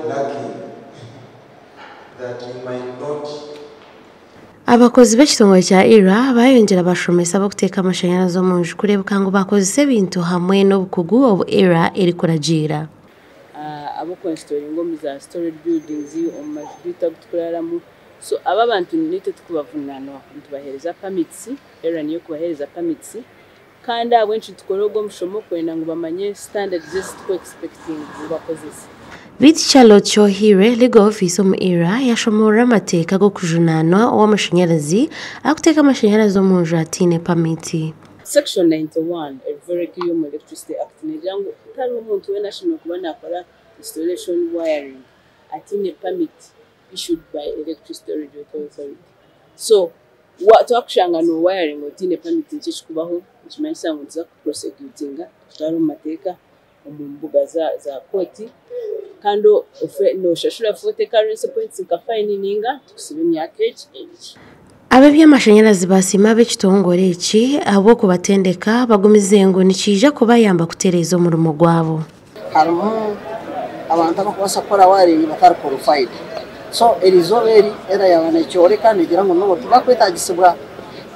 lucky that you might not. Abakozi b'ekitongole kya ERA bayongera bashomesa bakuteeka amashanyarazi omunju kurebuka ngu bakozesa ebintu hamwe n'obukugu obu ERA erikuragira. Abo kwenstoringa omu za storage buildings omu maju gaitu tukuraramu. So aba bantu nitwe tukubavunana tubahereza permits, ERA niyo kubahereza permits. Kandi abenshi tukora ogwo mushomo kwenda ngo bamanye standards zesi tuko expecting bakozesa. Biti Charlotte Chohire Legal Office mu ERA yashomora amateka go kujunanwa w'amashanyarazi akuteeka amashanyarazi omunju atine permit. Section 91 Evereki yo mu Electricity Act negira ngo utari umuntu we national kuba nakora installation wiring atine permit issued by Electricity Regulatory Authority. So twakushanga no wiring otine permit nkishi kubaho kimanyisa ngo nza prosecutinga tutari mu mateka mu mbuga za koti kando no shashura fote currency points nka fine ninga tukusibe myaka eki. Abe by'amashanyarazi basima b'ekitongole eki abo kubatendeka bagumize ngo nikija kubayamba kutereza omurimo gwabo. Harimu abantu abakubasa kora wiring batari qualified. So elizoberi era yabana cyoreka negira ngo no tubakwetagisibwa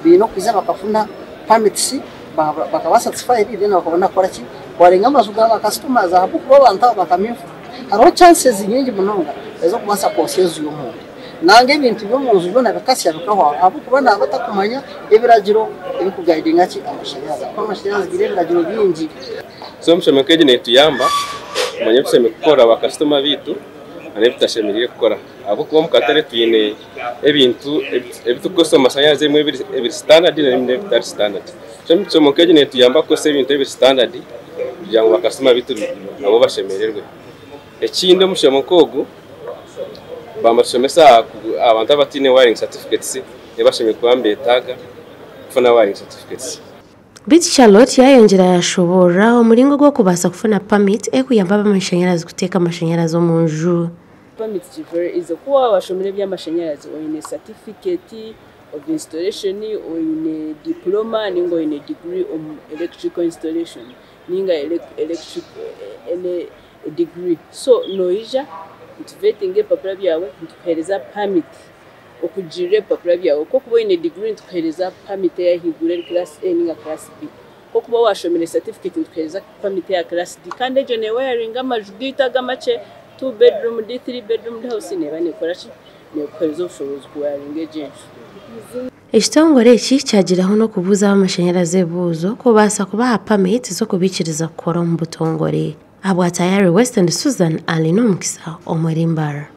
bino kwiza bakafuna permits bakaba satisfied dena bakabona kora ki warenga amazuga aba customers aho kuba abantu bakamifu haro chances nyingi munonga ezo kubasa conscious y'umuntu nange ibintu byo munzu byo nabakasi abakaho abo kuba nabatakumanya ebiragiro ebikuguidinga ki amashanyarazi amashanyarazi biragiro bingi so mshemekeje netuyamba manye tuseme gukora aba customer bitu ane bitashemerire gukora abo kuba mukatare tuyine ebintu ebitukoso amashanyarazi mu ebiri standard n'ebindi bitari standard so mshemekeje netuyamba ko se ibintu ebiri standard kugira ngo customer bitu abo bashemererwe ekinde mushemekogo bamashomesa abantu abatine wiring certificates ebashemye kwambetaga kufuna wiring certificates. Biti Charlotte yayongera yashobora omulingo gwo kubasa kufuna permit ekuyamba amashanyarazi kuteeka amashanyarazi omunju. Permit is kuba bashomere by'amashanyarazi oyine certificate of installation oyine diploma ningo oyine degree on electrical installation ninga electric ene degree. So noija ntuvetinge papura byawe ntuhereza permit okujire papura byawe ko kuba ine degree ntuhereza permit ya higure class A ninga class B ko kuba washomere certificate ntuhereza permit ya class D kandi ejo ne wiring amajugita gamache 2 bedroom D 3 bedroom house ne bane korachi ne kuhereza ubushobozi ku wiring ejenshi. Ekitongole eki kyagiraho no kubuza amashanyarazi ebuzo kubasa kubaha permit zo kubikiriza gukora mu butongole. Abwatayari Western Susan Alino Mukisa Omwerimbara.